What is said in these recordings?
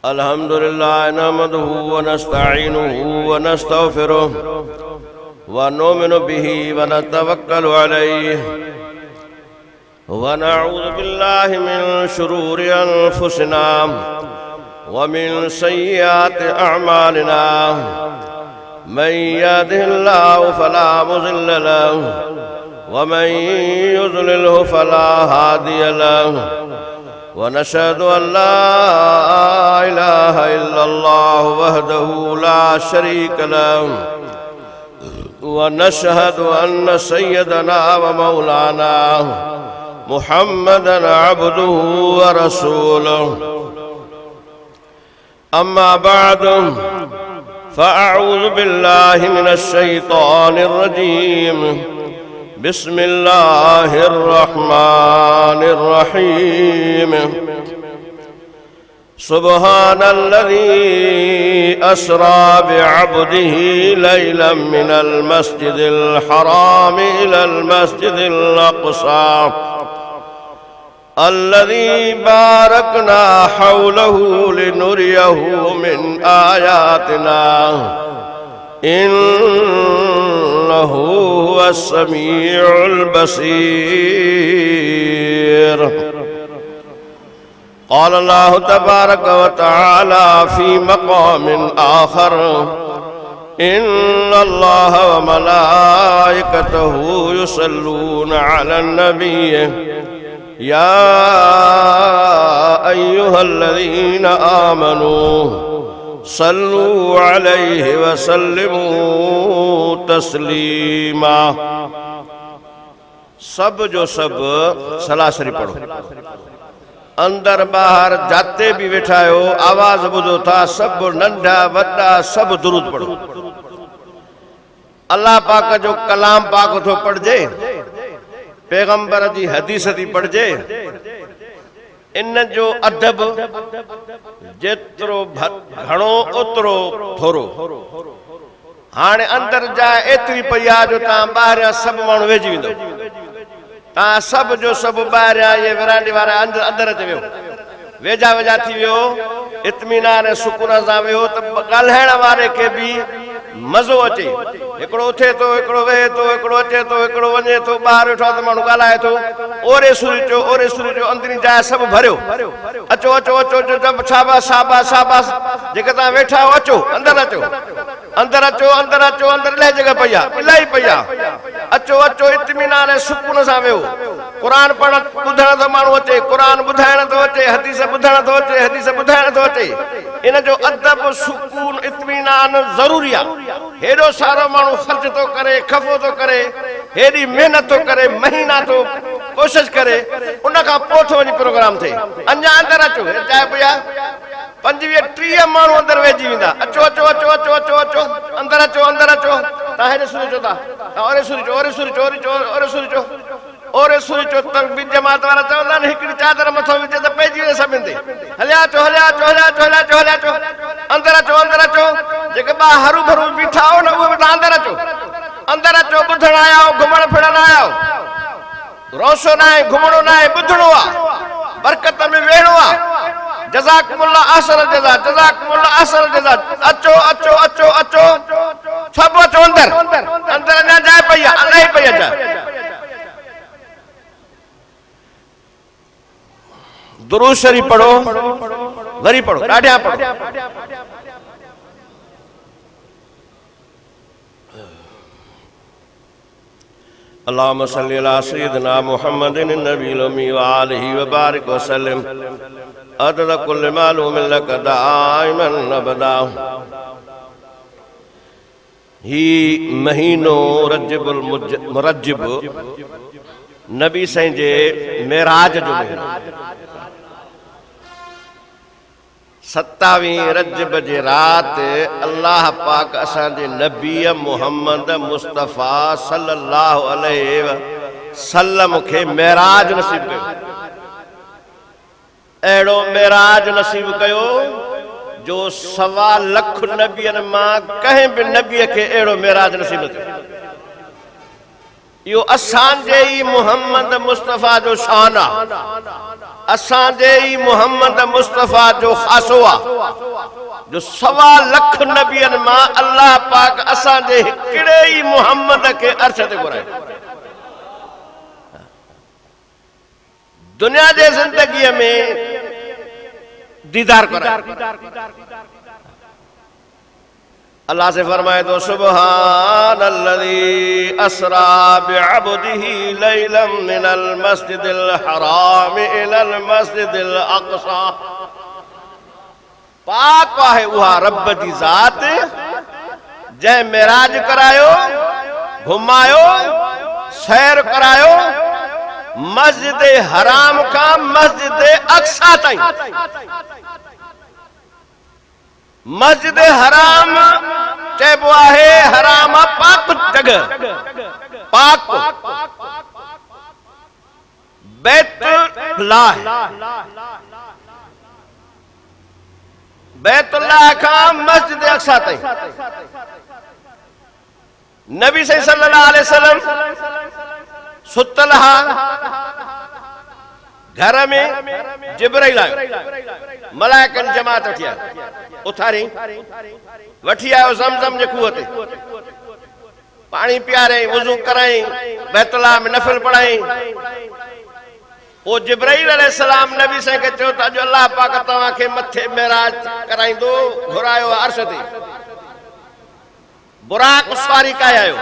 अल्हम्दुलिल्लाह नहमदुहु व नस्तईनुहु व नस्तगफिरुहु व नुमिनु बिही व नतवक्कलु अलैहि व नऊज़ु बिल्लाहि मिन शुरूरि अनफुसिना व मिन सय्यिआति अअमालिना मन यहदिहिल्लाहु फला मुज़िल्ल लहु व मन युज़लिलहु फला हादिय लहु व नशहदु अन ला इलाहा इल्लल्लाहु वहदहु ला शरीक लहु व नशहदु अन्न सय्यदना व मौलाना मुहम्मदन अब्दुहु व रसूलुहु अम्मा बअदु फ़अऊज़ु बिल्लाहि मिनश शैतानिर रजीम बिस्मिल्लाहिर रहमानिर रहीम सुब्हानल्लज़ी अस्रा बिअब्दिही लैलन मिनल मस्जिदिल हराम इलल मस्जिदिल अक़सा अल्लज़ी बारकना हौलहु लिनुरियहु मिन आयातिना इन्नहु हुवस्समीउल बसीर। क़ाल अल्लाहु तबारक व तआला फ़ी मक़ामिन आख़र इन्नल्लाह व मलाइकतहु युसल्लूना अलन नबी या अय्युहल्लज़ीना आमनू सल्लू अलैहि व सल्लिमू तस्लीमा। सब जो सब सलाह शरीफ पढ़ो। अंदर बाहर जाते भी वेठा हो आवाज बुधो था सब नंढा वड्डा सब दुरूद पढ़ो। अल्लाह पाक जो कलाम पाक थो पढ़जे, पैगंबर जी हदीस थी पढ़जे। इन जो अदब जेतिरो घणो ओतिरो थोरो। हाणे अंदर जा एतिरी पई आहे जो तव्हां ॿाहिरियां सभु माण्हू वेझी वेंदो। तव्हां सभु जो सभु ॿाहिरियां इहे विरांडी वारा अंदर अची वियो, वेझा वेझा थी वियो, इत्मीनान ऐं सुकून सां वियो त ॻाल्हाइण वारे खे बि मज़ो अचे। हिकिड़ो उथे थो, हिकिड़ो वेहे थो, हिकिड़ो अचे थो, हिकिड़ो वञे थो, ॿाहिरि वेठो आहे त माण्हू ॻाल्हाए थो। ओरे सूरी चो अंदरी जाइ सभु भरियो। अचो अचो अचो शाबाश शाबाश शाबाश। जेके तव्हां वेठा हो अचो अंदरि अचो अंदरि अचो अंदरि अचो। अंदरि इलाही जॻह पई आहे, इलाही पई आहे। अचो अचो इत्मीनान ऐं सुकून सां वियो। क़ुरान पढ़ण ॿुधण थो माण्हू अचे, क़ुरान ॿुधाइण थो अचे, हदीस ॿुधण थो अचे, हदीस ॿुधाइण थो अचे। इन जो अदब सुकून इत्मीनान ज़रूरी आहे। हेॾो सारो माण्हू ख़र्च थो करे, खफ़ो थो करे, हेॾी महिनत थो करे, महीना थो कोशिश करे, उन खां पोइ थो वञी प्रोग्राम थिए। अञा अंदरि अचो, चाहे भैया 25-30 माण्हू अंदरि वेझी वेंदा। अचो अचो अचो अचो अचो अचो अंदरि अचो अंदरि अचो। तव्हां हेॾे सूरी चओ था, ओरे सूरी चओ, ओरे सूरी चओ, ओरे सूरी चओ, ओरे सूरी चओ। त जमात वारा चवंदा आहिनि हिकिड़ी चादर मथां विझे त पइजी वञे सभिनि ते। हलिया अचो हलिया अचो हलिया अचो हलिया अचो हलिया अचो अंदरि अचो अंदरि अचो। जेके ॿाहिरि हरू भरू बीठा हो न उहे बि तव्हां अंदरि अचो अंदरि अचो। ॿुधण आया आहियो, घुमण फिरण आया आहियो। रोशो न आहे, घुमणो न आहे, ॿुधणो आहे, बरकत में वेहणो आहे। जज़ाकुमुल्लाह अहसन जज़ा, जज़ाकुमुल्लाह अहसन जज़ा। अचो अचो अचो अचो सभु अचो अंदरि। अंदरि अञा जाइ पई आहे, इलाही पई आहे जाइ। दुरूद शरीफ पढ़ो, वरी पढ़ो, ॾाढियां पढ़ो। अल्लाहुम्मा सल्लि अला सय्यिदिना मुहम्मदिन नबील उम्मी व आलिहि व बारिक व सल्लिम अदद कुल्लि मालूमिन लक दाइमन अबदा। ही महीनो रजबुल मुरज्जिब नबी साईं जे मेराज जो महीनो। 27 रजब जे राति अल्लाह पाक असांजे नबी मुहम्मद मुस्तफ़ा सल्लल्लाहु अलैहि वसल्लम खे मेराज नसीब कयो। अहिड़ो मेराज नसीब कयो जो 1.25 लख नबियनि मां कंहिं बि नबीअ खे अहिड़ो मेराज नसीब न थियो। यो असांजे ई मोहम्मद मुस्तफ़ा जो शान आ, असांजे ई मोहम्मद मुस्तफ़ा जो खासो आ, जो 1.25 लख नबियन मां अल्लाह पाक असांजे हिकिड़े ई मोहम्मद के अर्श ते घुराए। दुनिया जे जिंदगी में दीदार कराए। अल्लाह से फरमाए तो सुब्हानल्लज़ी असरा बिअब्दिही लैलन मिनल मस्जिदिल हराम इलल मस्जिदिल अक़सा। पाक आहे उहा रब जी ज़ात जंहिं मेराज करायो, घुमायो, सैर करायो मस्जिद हराम का मस्जिद अक़सा ताईं। मस्जिद हराम चइबो आहे हराम पाक जगह, पाक बैतुल्लाह, बैतुल्लाह का मस्जिद अक़सा ताईं। नबी सल्लल्लाहु अलैहि वसल्लम सुतल हा, घर में जिब्राइल आयो, मलाइकन जमात वठी आयो, उथारी वठी आयो ज़मज़म जे खूह ते, पानी पियारे, वुज़ू कराई, बैतुल्लाह में नफिल पढ़ाई। ओ जिब्राइल अलैहिस्सलाम नबी से के चयो त अल्लाह पाक तव्हां खे मथे मेराज कराईंदो, घुरायो अर्श ते। बुराक सवारी कए आयो,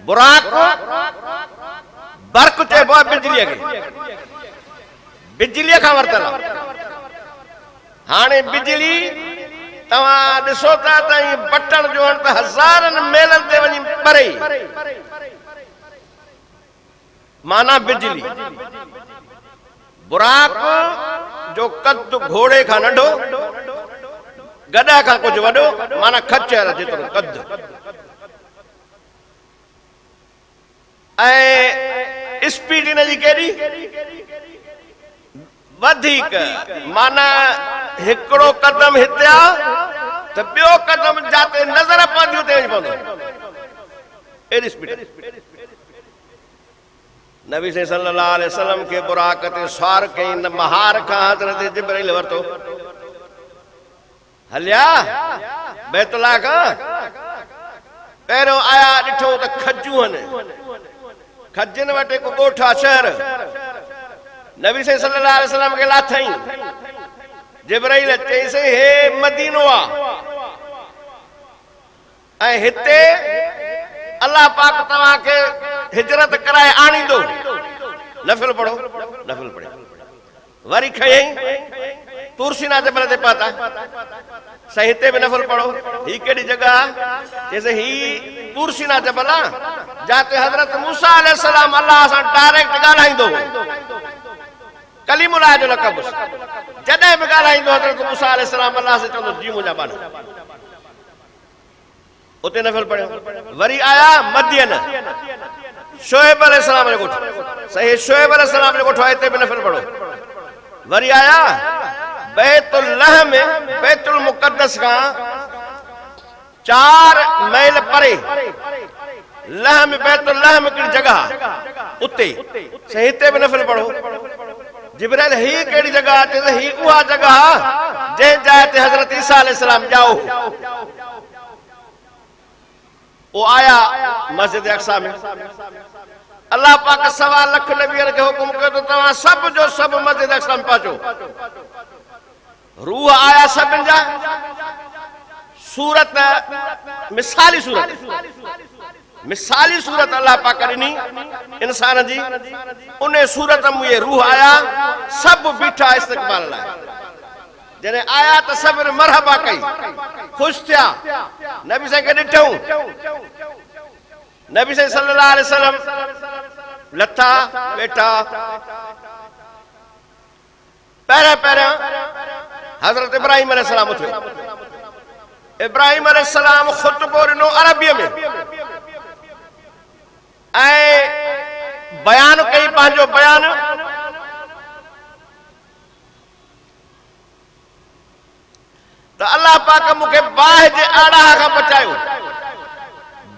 बुराक बर्क चइबो आहे बिजलीअ खे, बिजलीअ खां वरतल। हाणे बिजली तव्हां ॾिसो था त बटण जो त हज़ारनि मेलनि ते वञी ॿरे, माना बिजली। बुराक जो कद घोड़े खां नंढो, गधा खां कुझु वॾो, माना खच्चर जेतिरो कद। ऐं स्पीड इन जी केॾी वधीक, माना हिकिड़ो कदम हिते आ त ॿियो कदम जाते नज़र पवंदी उते वञी पवंदो, एॾी स्पीड। नबी सल्लल्लाहु अलैहि वसल्लम खे बुराक ते सवार कई, न महार खां हज़रत जिब्राइल वरितो, हलिया बैतुल्लाह खां। पहिरियों आया, ॾिठो त खजूं आहिनि, खजनि वटि हिकु ॻोठ आहे शहर। नबी सल्लल्लाहु अलैहि वसल्लम खे लाथई, जिब्राइल चईंसि हे मदीनो आहे ऐं हिते अल्लाह पाक तव्हां खे हिजरत कराए आणींदो, नफिल पढ़ो। नफिल पढ़े वरी खयई तूर सीना जबल ते पहुता, सही हिते भी नफिल पढ़ो। ही केड़ी जगह जैसे ही तूर सीना जबल आ, जाते हजरत मूसा अलैहिस्सलाम अल्लाह से डायरेक्ट ॻाल्हाईंदो, कलीमुल्लाह जो लक़ब। जॾहिं भी ॻाल्हाईंदो हजरत मूसा अलैहिस्सलाम अल्लाह से चवंदो जी मुंहिंजा बाना, उते नफिल पढ़ियो। वरी आया मदियन, शोएब अलैहिस्सलाम जो ॻोठ, सही शोएब अलैहिस्सलाम जो ॻोठ आहे, हिते भी नफिल पढ़ो। वरी आया बैतुल्लाह में, बैतुल मुक़द्दस का 4 मील परे लह में बैतुल्लाह में कहिड़ी जगह उते, सही हिते भी नफिल पढ़ो। जिब्राइल ही केड़ी जगह अचे, ही उहा जगह जंहिं जाइ ते हजरत ईसा अलैहिस्सलाम जाओ। वो आया मस्जिद अक़सा में, अल्लाह पाक 1.25 लख नबियन के हुकुम कयो तो तव्हां सब जो सब मस्जिद अक़सा में पहुचो। रूह आया सभिनि जा, सूरत मिसाली सूरत, मिसाली सूरत अल्लाह पाक ॾिनी इंसान जी। उन सूरत में ये रूह आया, सब बीठा इस्तक़बाल लाइ। जॾहिं आया त सभिनि मरहबा कई, ख़ुशि थिया। नबी साईं खे ॾिठऊं, नबी साईं सल्लल्लाहु अलैहि वसल्लम लथा वेठा। पहिरियों पहिरियों हज़रत इब्राहिम अलैहिस्सलाम उथे। इब्राहिम अलैहिस्सलाम ख़ुतबो ॾिनो अरबीअ में ऐं बयान कई पंहिंजो बयान। त अल्लाह पाक मूंखे बाहि जे आड़ाह खां बचायो,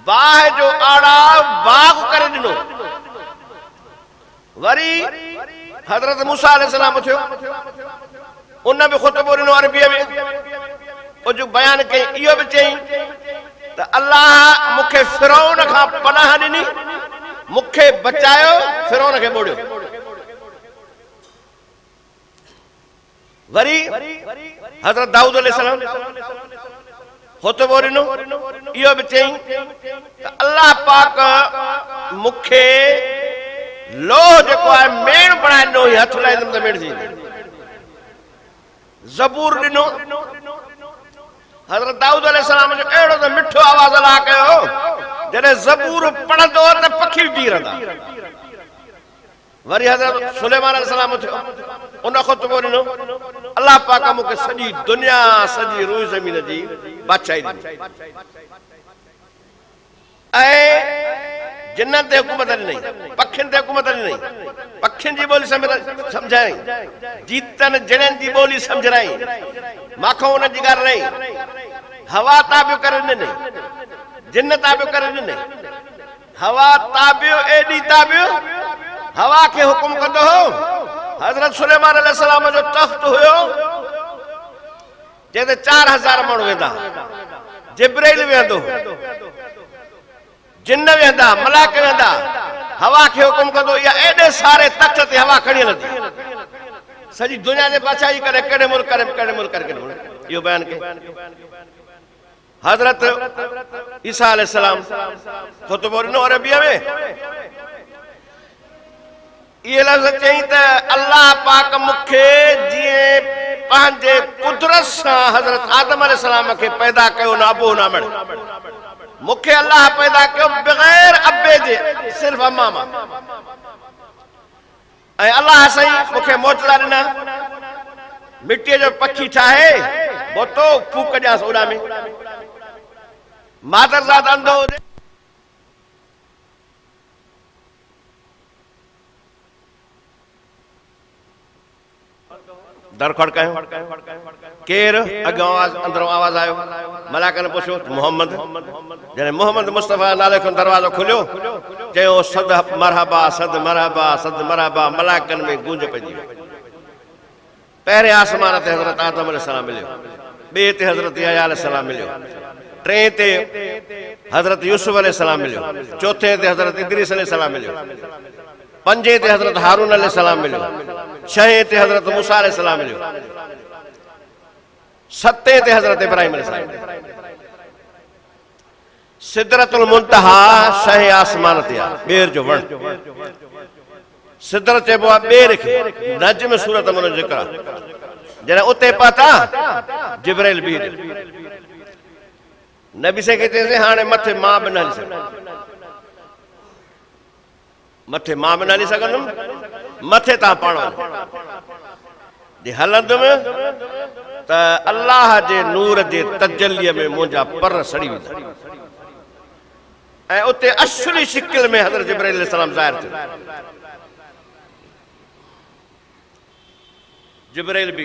बाह जो आड़ा बाग करे ॾिनो। वरी हज़रत मूसा अलैहिस्सलाम थियो, उन बि ख़ुतबो ॾिनो अरबीअ में, उजो बयान कई, इहो बि चई त अल्लाह मूंखे फिरौन खां पनाह ॾिनी, मूंखे बचायो, फिरौन खे ॿोड़ियो। वरी हज़रत दाऊद अलैहिस्सलाम ख़ुतबो ॾिनो, इहो बि चई त अल्लाह पाक मूंखे लोह जेको आहे मेण बणाए ॾिनो, हथ लाहींदुमि त मेण थी वेंदी। ज़बूर ॾिनो, हज़रत दाऊद अलैहिस्सलाम जो अहिड़ो त मिठो आवाज़ अला कयो, जॾहिं ज़बूर पढ़ंदो त पखी बीह रहंदा। वरी हज़रत सुलेमान अलैहिस्सलाम थियो, उन ख़ुतबो ॾिनो, अल्लाह पाक मूंखे सॼी दुनिया, सॼी रूह ज़मीन जी बादशाही ॾिनी ऐं जिन्ननि ते हुकूमत ॾिनई, पखियुनि ते हुकूमत ॾिनई, पखियुनि जी ॿोली सम्झाई, जीतनि जिणनि जी ॿोली सम्झाई, माखो उन जी ॻाल्हि रही। हवा ताबियो करे ॾिनई, जिन ताबियो करे ॾिनई, हवा ताबियो, एॾी ताबियो, हवा खे हुकुम कंदो हो। हज़रत सुलेमान अलैहिस्सलाम जो तख़्त हुयो जंहिं ते 4000 माण्हू वेंदा, जिब्राइल वेंदो, जिन्न वेंदा, मलाइक वेंदा, हवा खे हुकुम कंदो, या एॾे सारे तख़्त ते हवा खणी हलंदी, सॼी दुनिया जे बादशाही करे, कहिड़े मुल्क करे, कहिड़े मुल्क करे, कहिड़े मुल्क। इहो बयान कई। हज़रत ईसा अलैहिस्सलाम ख़ुतबो ॾिनो अरबीअ में, इहे लफ़्ज़ चई त अल्लाह पाक मूंखे जीअं पंहिंजे कुदरत सां हज़रत आदम अलैहिस्सलाम खे पैदा कयो, न अबो न अमड़, मूंखे अल्लाह पैदा कयो बग़ैर अब्बे जे, सिर्फ़ अम्मा मां। ऐं अल्लाह साईं मूंखे मौजज़ा ॾिना, मिटीअ जो पखी ठाहे बोतो फूक ॾियांसि उॾा में, मादरज़ाद अंधो हुजे, दर खड़कायो, केर अॻियां अंदरों आवाज़ आयो, मलाइक ने पुछियो मोहम्मद। जॾहिं मोहम्मद मुस्तफ़ा नाले खां दरवाज़ो खुलियो, चयो सद मरहबा, सद मरहबा, सद मरहबा, मलाइकनि में गूंज पइजी वई। पहिरें आसमान ते हज़रत आदम अलैहिस्सलाम मिलियो, ॿिए ते हज़रत यहया अलैहिस्सलाम मिलियो, टें ते हज़रत यूसुफ अलैहिस्सलाम मिलियो, चौथे ते हज़रत इदरीस अलैहिस्सलाम मिलियो, पंजे ते हज़रत हारून अलैहिस्सलाम मिलियो, छहें ते हज़रत मूसा अलैहिस्सलाम मिलियो, सतें ते हज़रत इब्राहिम अलैहिस्सलाम। सिदरतुल मुंतहा शहे आसमान ते आहे, ॿेर जो वण। सिदरत चइबो आहे ॿेर खे, नज्म सूरत में ज़िक्र आहे। जॾहिं उते पहुता जिब्राइल बीह रहियो, नबी से खे चइसि हाणे मथे मां बि न हली सघंदुमि, मथे मां बि न हली सघंदुमि, मथे तव्हां पाण वञो। जे हलंदुमि त अल्लाह जे नूर जे तजल्लीअ में मुंहिंजा पर सड़ी वेंदा। ऐं उते असली शिकिल में हज़रत जिब्राइल अलैहिस्सलाम ज़ाहिर थियो। जिब्राइल बि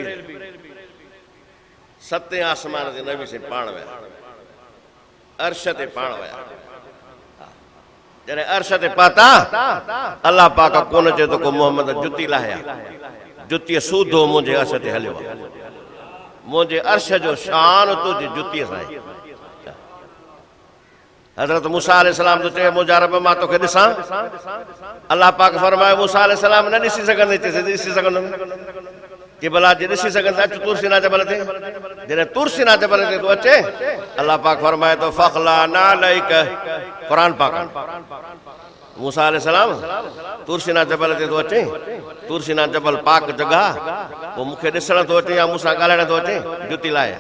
सतें आसमान ते नबी से पाण विया, अर्श ते पाण विया। जॾहिं अर्श ते पहुता, अल्लाह पाक कोन चयो त को मोहम्मद जुती लाहिया, जुतीअ सूधो मुंहिंजे अर्श ते हलियो आहे, मुंहिंजे अर्श जो शान तुंहिंजी जुतीअ सां आहे। हज़रत मूसा अलैहिस्सलाम तो चयो मुंहिंजा रब मां तोखे ॾिसां, अल्लाह पाक फरमायो मूसा अलैहिस्सलाम न ॾिसी सघंदे, ॾिसी सघंदुमि कि भला जे ॾिसी सघंदा अच तूर सीना जबल ते। जॾहिं तूर सीना जबल ते तूं अचे, अल्लाह पाक फरमाए तो फखला नालैक, क़ुरान पाक मूसा अलैहिस्सलाम तूर सीना जबल ते तूं अचे, तूर सीना जबल पाक जगह, पोइ मूंखे ॾिसण थो अचे या मूंसां ॻाल्हाइण थो अचे, जुती लाहे।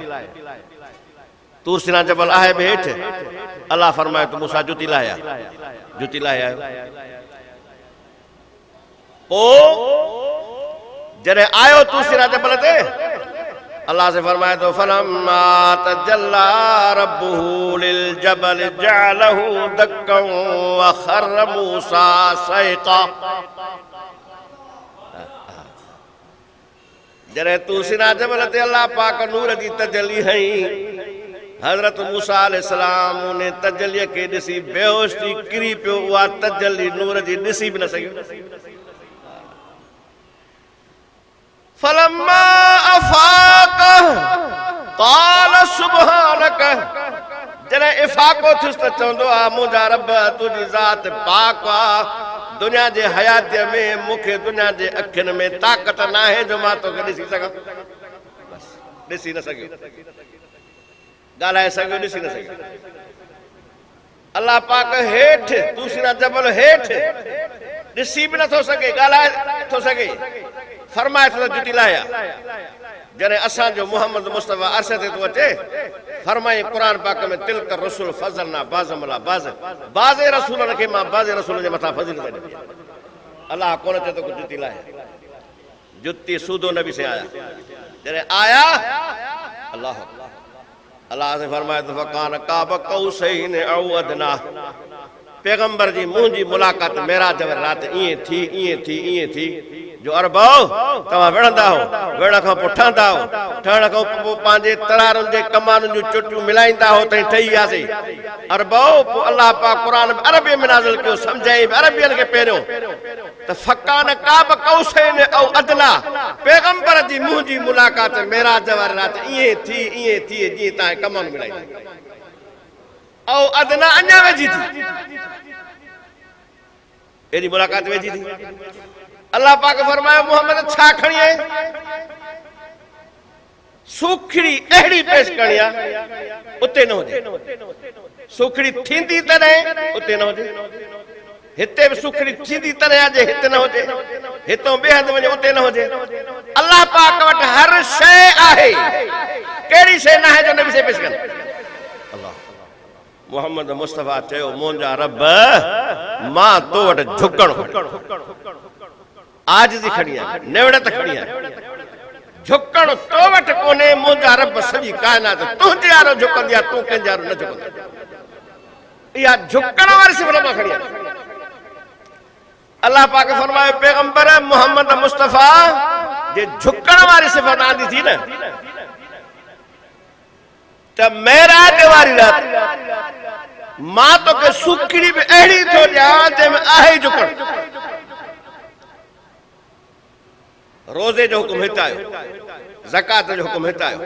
तूर सीना जबल आहे बि हेठि, अल्लाह फरमाए तो मूसा जुती लाहे, जुती लाहे आयो। पोइ जॾहिं आयो तूर सीना जबल ते, अल्लाह से फरमाए तो फलम्मा तजल्ला रब्बुहु लिल जबल जअलहु दक्कन व खर्र मूसा सैक़ा। जॾहिं तूर सीना जबल ते अल्लाह पाक नूर जी तजल्ली हई, हज़रत मूसा अलैहिस्सलाम ने तजल्लीअ खे ॾिसी बेहोश थी किरी पियो, उहा तजल्ली नूर जी ॾिसी बि न सघियो। फलम्मा अफाक क़ाल सुब्हानक, जॾहिं इफ़ाक़ो थियुसि त चवंदो आहे मुंहिंजा रब तुंहिंजी ज़ात पाक आहे, दुनिया जे हयातीअ में मूंखे दुनिया जे अखियुनि में ताक़त न आहे जो मां तोखे ॾिसी सघां। बसि ॾिसी न सघियो, ॻाल्हाए सघियो, ॾिसी न सघियो। अलाह पाक हेठि दूसरा जबल हेठि ॾिसी बि नथो सघे, ॻाल्हाए थो सघे, फरमाए थो त जुती लाहिया। जॾहिं असांजो मोहम्मद मुस्तफ़ा अर्श ते थो अचे, फरमाई क़ुरान पाक में तिलक रसूल फज़लना बाज़म अला बाज़, बाज़े रसूलनि खे मां बाज़े रसूल जे मथां फज़ीलत ॾिनी। अलाह कोन चए थो जुती लाहे, जुती सूदो नबी से आया। जॾहिं आया अलाह अलाह से फरमाए तो फकान काब कौसैन औ अदना, पैगंबर जी मुंहिंजी मुलाक़ात मेराज रात ईअं थी जो अरबो तव्हां विढ़ंदा हो, विढ़ण खां पोइ ठहंदा हो, ठहण खां पोइ पंहिंजे तरारुनि जे कमानुनि जूं चुटियूं मिलाईंदा हो त ठही वियासीं। अरबो पोइ अलाह पाक क़ुरान अरबी में नाज़िल कयो, सम्झाई अरबियनि खे पहिरियों त फकान काब कौसैन औ अदना, पैगंबर जी मुंहिंजी मुलाक़ात मेराज वारी रात ईअं थी जीअं तव्हां कमानु मिलाईंदा। औ अदना अञा वेझी थी, एॾी मुलाक़ात वेझी थी। अल्लाह पाक फरमायो मोहम्मद छा खणी आहे? सुखड़ी अहिड़ी पेश करणी आहे उते न हुजे, सुखड़ी थींदी तॾहिं उते न हुजे, हिते बि सुखड़ी थींदी तॾहिं अचे हिते न हुजे, हितां ॿिए हंधि वञे उते न हुजे। अल्लाह पाक वटि हर शइ आहे, कहिड़ी शइ न आहे जो नबी से पेश कनि। अल्लाह मोहम्मद मुस्तफ़ा चयो मुंहिंजा रब मां तो वटि झुकण, आजिज़ी खणी आहे, नेवड़त खणी आहे, झुकण तो वटि कोन्हे। मुंहिंजा रब सॼी काइनात तुंहिंजे वारो झुकंदी आहे, तूं कंहिंजे वारो न झुकंदी। इहा झुकण वारी सिफ़त मां खणी आहे। अल्लाह पाक फरमायो पैगंबर मोहम्मद मुस्तफ़ा जे झुकण वारी सिफ़त आंदी थी न त मेराज वारी रात मां तोखे सुखड़ी बि अहिड़ी थो ॾियां जंहिंमें आहे झुकण। रोज़े जो हुकुम हिते आयो, ज़कात जो हुकुम हिते आयो,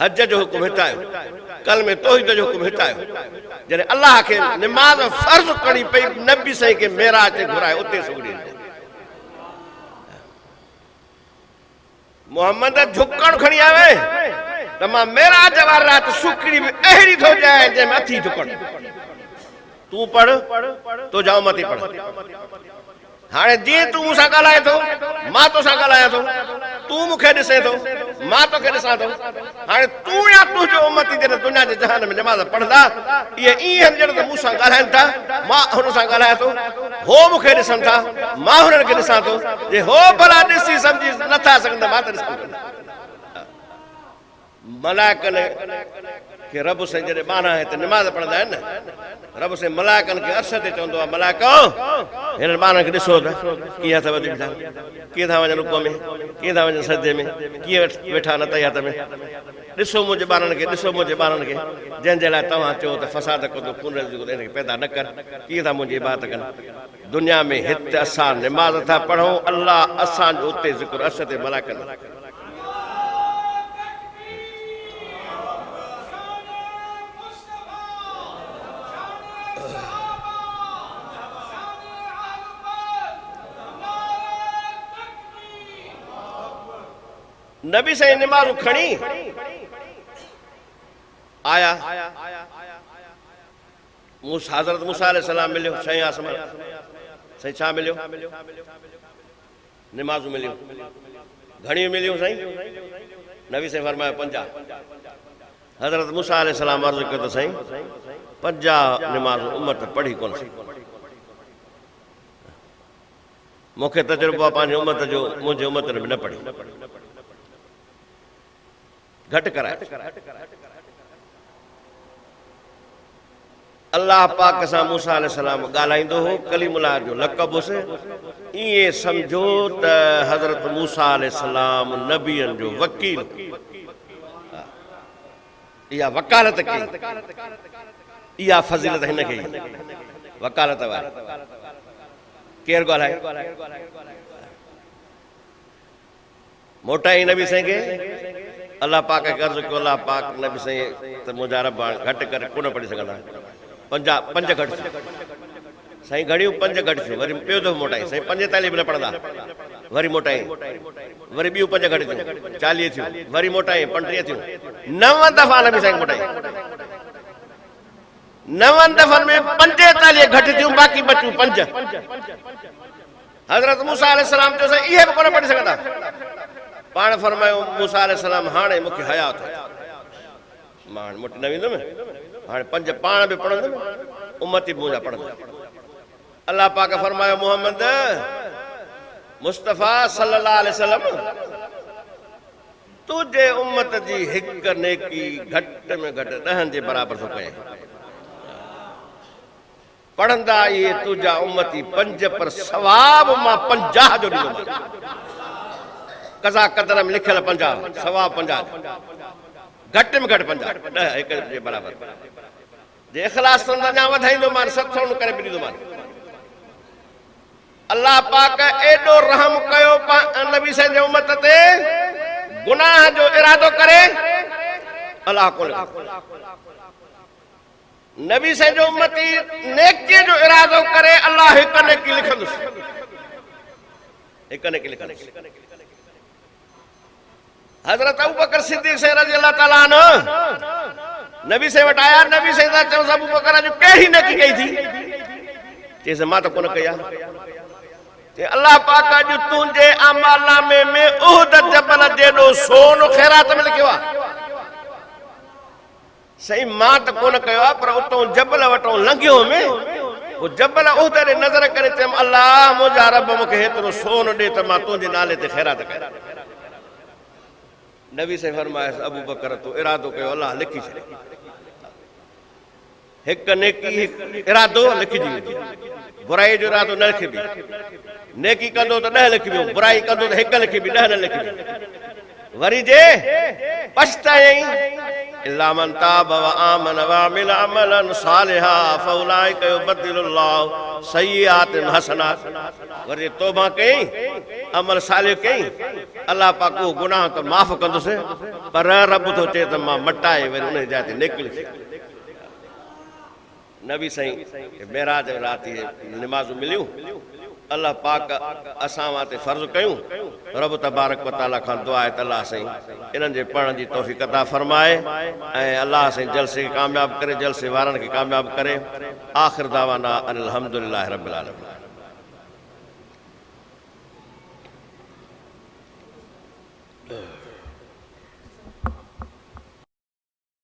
हज जो हुकुम हिते आयो, कलमे तौहीद जो हुकुम हिते आयो। जॾहिं अल्लाह खे निमाज़ फर्ज़ करणी पई, नबी साईं खे मेराज ते घुराए उते सुखड़ी ॾिनी। मोहम्मद झुकण खणी आवे त मां मेराज वारी रात सुखड़ी बि अहिड़ी थो ॾियां जंहिंमें अथी झुकण। तूं पढ़, तुंहिंजा उम्मती पढ़। हाणे जीअं तूं मूंसां ॻाल्हाए थो मां तोसां ॻाल्हायां थो, तूं मूंखे ॾिसे थो मां तोखे ॾिसां थो। हाणे तूं या तुंहिंजो उम्मती जॾहिं दुनिया जे जहान में नमाज़ पढ़ंदा, इहे ईअं ॼण त मूंसां ॻाल्हाइनि था, मां हुन सां ॻाल्हायां थो, हो मूंखे ॾिसनि था, मां हुननि खे ॾिसां थो। जे हो भला ॾिसी सम्झी नथा सघंदा, मां त ॾिसां। मलाइकनि खे रब से जॾहिं ॿारहं हिते निमाज़ पढ़ंदा आहिनि न, रब से मलाइकनि खे अर्श ते चवंदो आहे मलाइको हिननि ॿारनि खे ॾिसो त कीअं था वधी बीठा, कीअं था वञनि रुको में, कीअं था वञनि सजदे में, कीअं वेठा न तयात में। ॾिसो मुंहिंजे ॿारनि खे, ॾिसो मुंहिंजे ॿारनि खे, जंहिंजे लाइ तव्हां चयो त फसाद कंदो खून इनखे पैदा न कर, कीअं था मुंहिंजी इबादत कनि। दुनिया में हिते असां निमाज़ था पढ़ूं, अल्लाह असांजो उते ज़िक्र अर्श ते मलाइकनि। नबी साईं निमाज़ खणी आया, हज़रत मूसा अलैहिस्सलाम मिलियो, शइ आसमान साईं छा मिलियो? निमाज़ूं मिलियूं, घणियूं मिलियूं साईं? नबी साईं फरमायो 50। हज़रत मूसा अलैहिस्सलाम अर्ज़ कयो त साईं 50 निमाज़ूं उम्मत पढ़ी कोन सी। मूंखे तजुर्बो आहे पंहिंजी उम्मत जो, मुंहिंजी उम्मत में न पढ़ी, घटि कराए। अल्लाह पाक सां मूसा अलैहिस्सलाम ॻाल्हाईंदो हो, कलीमुल्लाह जो लक़ब हुयुसि। ईअं सम्झो त हज़रत मूसा अलैहिस्सलाम नबियनि जो वकील। इहा वकालत कई, इहा फज़ीलत हिन खे वकालत वारी। केरु ॻाल्हाए? मोटाई नबी साईं खे अल्लाह पाक खे अर्ज़ु कयो, अल्लाह पाक नबी साईं त मुंहिंजा रब घटि करे कोन पढ़ी सघंदा, पंज घटि साईं घणियूं 5 घटि थियूं, वरी ॿियो दफ़ो मोटाई साईं 45 बि न पढ़ंदा, वरी मोटाई, वरी ॿियूं 5 घटि थियूं 40 थियूं, वरी मोटाई 35 थियूं, 9 दफ़ा नबी साईं मोटाई, 9 दफ़नि में 45 घटि थियूं, बाक़ी बचियूं 5। हज़रत मूसा अलैहिस्सलाम चयो साईं इहे बि कोन पढ़ी सघंदा, पाण फरमायो मूसा अलैहिस्सलाम हाणे मूंखे हया थो, मां हाणे मोटी न वेंदुमि, हाणे 5 पाण बि पढ़ंदुमि, उम्मती बि मुंहिंजा पढ़ंदा। अल्लाह पाक फरमायो मोहम्मद मुस्तफ़ा सल्लल्लाहु अलैहि वसल्लम तुझे उम्मत जी हिक नेकी घटि में घटि 10 जे बराबर थो कये, पढ़ंदा ये तुझा उम्मती 5 पर सवाब मां 50 जो ॾींदुमि, कज़ा क़दर में लिखियल 50, सवाब 50, घटि में घटि 50, 10 हिक जे बराबर। जे इख़लास सां अञा वधाईंदोमान 700 करे बि ॾींदोमान। अल्लाह पाक एॾो रहम कयो नबी साईं जे उम्मत ते, गुनाह जो इरादो करे अल्लाह कोन, नबी साईं जो उम्मती नेकी जो इरादो करे अल्लाह हिक नेकी लिखंदुसि, हिक नेकी लिखंदुसि। हज़रत अबू बकर सिद्दीक़ साईं रज़ी अल्लाह ताला अन्हु नबी साईं वटि आया, नबी साईं सां चयो अबू बकर जो कहिड़ी नेकी कई थी? चयसि मां त कोन कई आहे। अल्लाह पाक अॼु तुंहिंजे अमलनामे में उहद जबल जेॾो सोन ख़ैरात में लिखियो आहे। साईं मां त कोन कयो आहे, पर उतां जबल वटां लंघियो में वो जबल उहद ॾे नज़र करे चयुमि अल्लाह मुंहिंजा रब मूंखे हेतिरो सोन ॾे त मां तुंहिंजे नाले ते ख़ैरात कयां। नबी साईं फरमायसि अबू बकर तूं इरादो कयो अल्लाह लिखी छॾे, हिक नेकी इरादो लिखिजी वेंदी, बुराई जो इरादो न लिखिबी, नेकी कंदो त 10 लिखिबियूं, बुराई कंदो त 1 लिखिबी, 10 न लिखिबी। वरी जे पछताई इल्ला मन ताब व आमन व अमिल अमलन सालिहा फउलाइक युबद्दिलुल्लाहु सय्यिआतिन हसनात, वरी तौबा कई अमल सालिह कई अल्लाह पाक वो गुनाह तो माफ़ कंदुसि, पर रब तो चए त मां मटाए वरी उन जाइ ते नेकी लिखी। नबी साईं मेराज राति नमाज़ मिलियूं, अल्लाह पाक असां वाते फर्ज़ कयूं, रब तबारक व तआला खां दुआ आहे त अल्लाह साईं इन्हनि जे पढ़ण जी तौफ़ीक़ अता फरमाए ऐं अल्लाह साईं जलसे खे कामयाब करे, जलसे वारनि खे कामयाब करे। आख़िर दावाना अनिल हम्दुलिल्लाहि रब्बिल आलमीन।